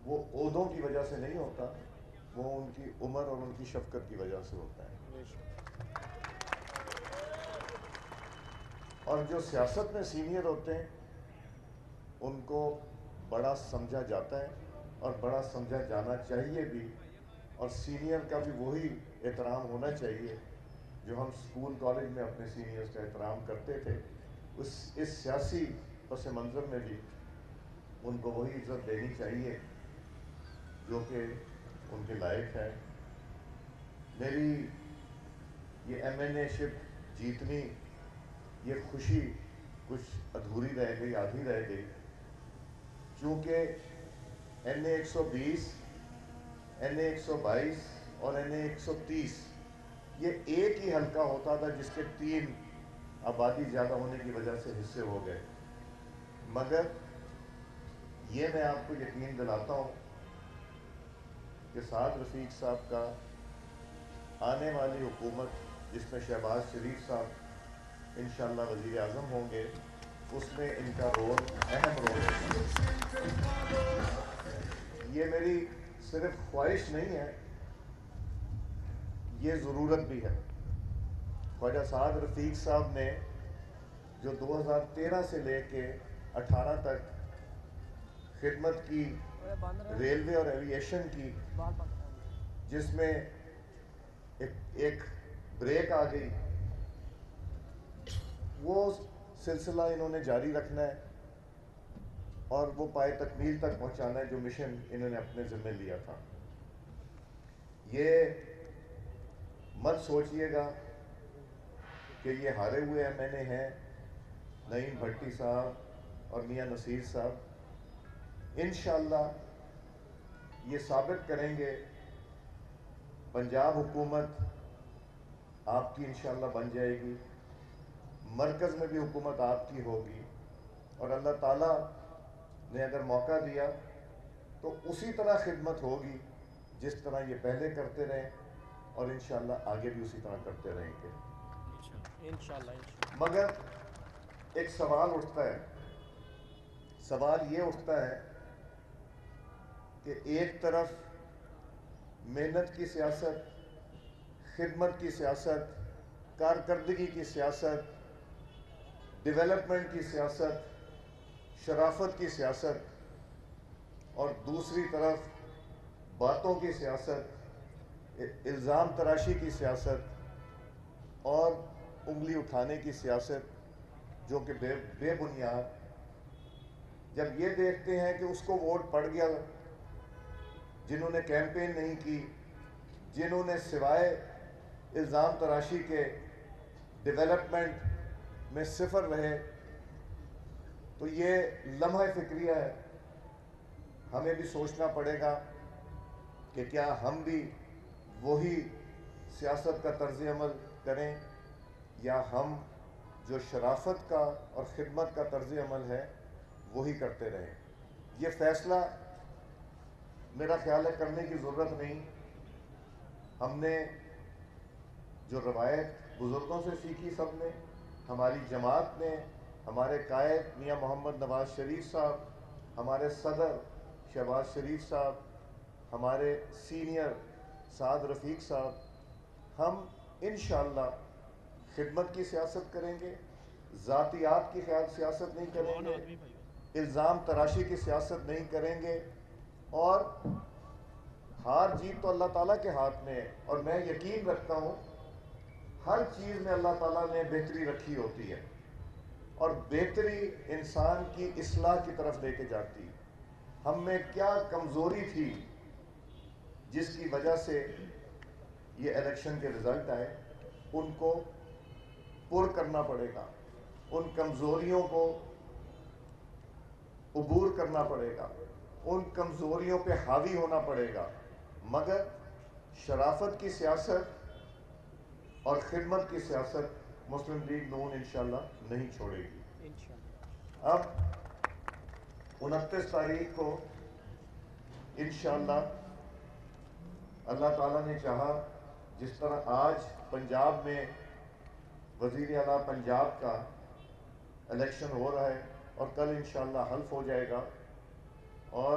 وہ عہدوں کی وجہ سے نہیں ہوتا، وہ ان کی عمر اور ان کی شفقت کی وجہ سے ہوتا ہے۔ اور جو سیاست میں سینئر ہوتے ہیں ان کو بڑا سمجھا جاتا ہے اور بڑا سمجھا جانا چاہیے بھی، اور سینئر کا بھی وہی احترام ہونا چاہیے جو ہم اسکول کالج میں اپنے سینئرز کا احترام کرتے تھے۔ اس سیاسی پس منظر میں بھی ان کو وہی عزت دینی چاہیے جو کہ ان کے لائق ہے۔ میری یہ ایم این اے شپ جیتنی، یہ خوشی کچھ ادھوری رہ گئی، آدھی رہ گئی، چونکہ این اے 120، این اے 122 اور این اے 130 یہ ایک ہی حلقہ ہوتا تھا جس کے 3 آبادی زیادہ ہونے کی وجہ سے حصے ہو گئے۔ مگر یہ میں آپ کو یقین دلاتا ہوں کہ سعد رفیق صاحب کا آنے والی حکومت جس میں شہباز شریف صاحب انشاءاللہ وزیر اعظم ہوں گے، اس میں ان کا رول اہم رول ہے۔ یہ میری صرف خواہش نہیں ہے، یہ ضرورت بھی ہے۔ خواجہ سعد رفیق صاحب نے جو 2013 سے لے کے 18 تک خدمت کی، ریلوے اور ایوییشن کی، جس میں ایک بریک آ گئی، وہ سلسلہ انہوں نے جاری رکھنا ہے اور وہ پائے تکمیل تک پہنچانا ہے جو مشن انہوں نے اپنے ذمہ لیا تھا۔ یہ مت سوچئے گا کہ یہ ہارے ہوئے ایم این اے ہیں نعیم بھٹی صاحب اور میاں نصیر صاحب، انشاءاللہ یہ ثابت کریں گے۔ پنجاب حکومت آپ کی انشاءاللہ بن جائے گی، مرکز میں بھی حکومت آپ کی ہوگی، اور اللہ تعالیٰ نے اگر موقع دیا تو اسی طرح خدمت ہوگی جس طرح یہ پہلے کرتے رہے، اور انشاءاللہ آگے بھی اسی طرح کرتے رہیں گے۔ مگر ایک سوال اٹھتا ہے، سوال یہ اٹھتا ہے کہ ایک طرف محنت کی سیاست، خدمت کی سیاست، کارکردگی کی سیاست، ڈیولپمنٹ کی سیاست، شرافت کی سیاست، اور دوسری طرف باتوں کی سیاست، الزام تراشی کی سیاست اور انگلی اٹھانے کی سیاست جو کہ بے بنیاد۔ جب یہ دیکھتے ہیں کہ اس کو ووٹ پڑ گیا، جنہوں نے کیمپین نہیں کی، جنہوں نے سوائے الزام تراشی کے ڈیولپمنٹ میں صفر رہے، تو یہ لمحہ فکریہ ہے۔ ہمیں بھی سوچنا پڑے گا کہ کیا ہم بھی وہی سیاست کا طرز عمل کریں، یا ہم جو شرافت کا اور خدمت کا طرز عمل ہے وہی کرتے رہیں۔ یہ فیصلہ میرا خیال ہے کرنے کی ضرورت نہیں۔ ہم نے جو روایت بزرگوں سے سیکھی، سب نے، ہماری جماعت نے، ہمارے قائد میاں محمد نواز شریف صاحب، ہمارے صدر شہباز شریف صاحب، ہمارے سینئر سعد رفیق صاحب، ہم انشاءاللہ خدمت کی سیاست کریں گے، ذاتیات کی سیاست نہیں کریں گے، الزام تراشی کی سیاست نہیں کریں گے، اور ہار جیت تو اللہ تعالیٰ کے ہاتھ میں ہے، اور میں یقین رکھتا ہوں ہر چیز میں اللہ تعالیٰ نے بہتری رکھی ہوتی ہے، اور بہتری انسان کی اصلاح کی طرف لے کے جاتی ہے۔ ہم میں کیا کمزوری تھی جس کی وجہ سے یہ الیکشن کے رزلٹ آئے، ان کو پر کرنا پڑے گا، ان کمزوریوں کو عبور کرنا پڑے گا، ان کمزوریوں پہ حاوی ہونا پڑے گا، مگر شرافت کی سیاست اور خدمت کی سیاست مسلم لیگ نون انشاءاللہ نہیں چھوڑے گی۔ اب 29 تاریخ کو انشاءاللہ اللہ تعالیٰ نے چاہا، جس طرح آج پنجاب میں وزیر اعلیٰ پنجاب کا الیکشن ہو رہا ہے اور کل انشاءاللہ حلف ہو جائے گا، اور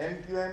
MQM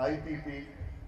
IPP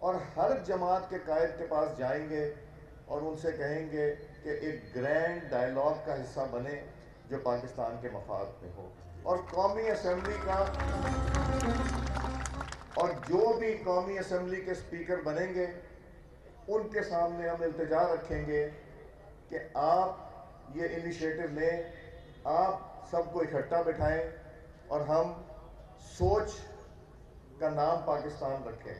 اور ہر جماعت کے قائد کے پاس جائیں گے اور ان سے کہیں گے کہ ایک گرینڈ ڈائلاگ کا حصہ بنے جو پاکستان کے مفاد میں ہو، اور قومی اسمبلی کا، اور جو بھی قومی اسمبلی کے اسپیکر بنیں گے ان کے سامنے ہم التجا رکھیں گے کہ آپ یہ انیشیٹو لیں، آپ سب کو اکٹھا بٹھائیں اور ہم سوچ کا نام پاکستان رکھیں،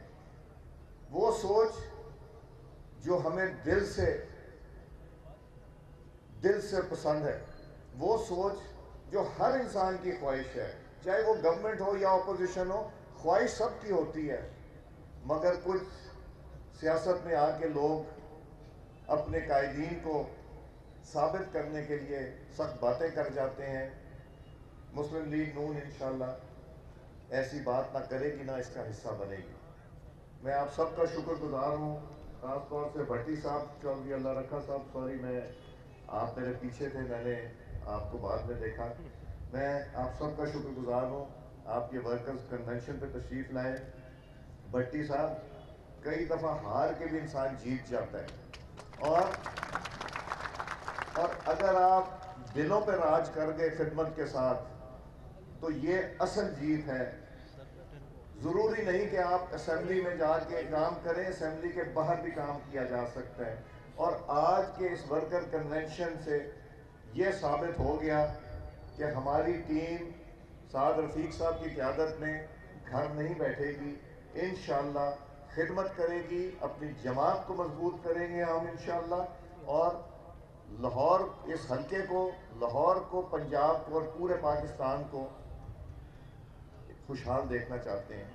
وہ سوچ جو ہمیں دل سے پسند ہے، وہ سوچ جو ہر انسان کی خواہش ہے، چاہے وہ گورنمنٹ ہو یا اپوزیشن ہو، خواہش سب کی ہوتی ہے، مگر کچھ سیاست میں آ کے لوگ اپنے قائدین کو ثابت کرنے کے لیے سخت باتیں کر جاتے ہیں۔ مسلم لیگ نون انشاءاللہ ایسی بات نہ کرے گی، نہ اس کا حصہ بنے گی۔ میں آپ سب کا شکر گزار ہوں، خاص طور سے بھٹی صاحب، چودھری اللہ رکھا صاحب، سوری میں آپ میرے پیچھے تھے، میں نے آپ کو بعد میں دیکھا۔ میں آپ سب کا شکر گزار ہوں، آپ یہ ورکرز کنونشن پہ تشریف لائے۔ بھٹی صاحب، کئی دفعہ ہار کے بھی انسان جیت جاتا ہے، اور اگر آپ دلوں پہ راج کر گئے خدمت کے ساتھ تو یہ اصل جیت ہے۔ ضروری نہیں کہ آپ اسمبلی میں جا کے کام کریں، اسمبلی کے باہر بھی کام کیا جا سکتا ہے، اور آج کے اس ورکر کنونشن سے یہ ثابت ہو گیا کہ ہماری ٹیم سعد رفیق صاحب کی قیادت میں گھر نہیں بیٹھے گی، انشاءاللہ خدمت کرے گی، اپنی جماعت کو مضبوط کریں گے ہم انشاءاللہ، اور لاہور، اس حلقے کو، لاہور کو، پنجاب کو اور پورے پاکستان کو خوشحال دیکھنا چاہتے ہیں۔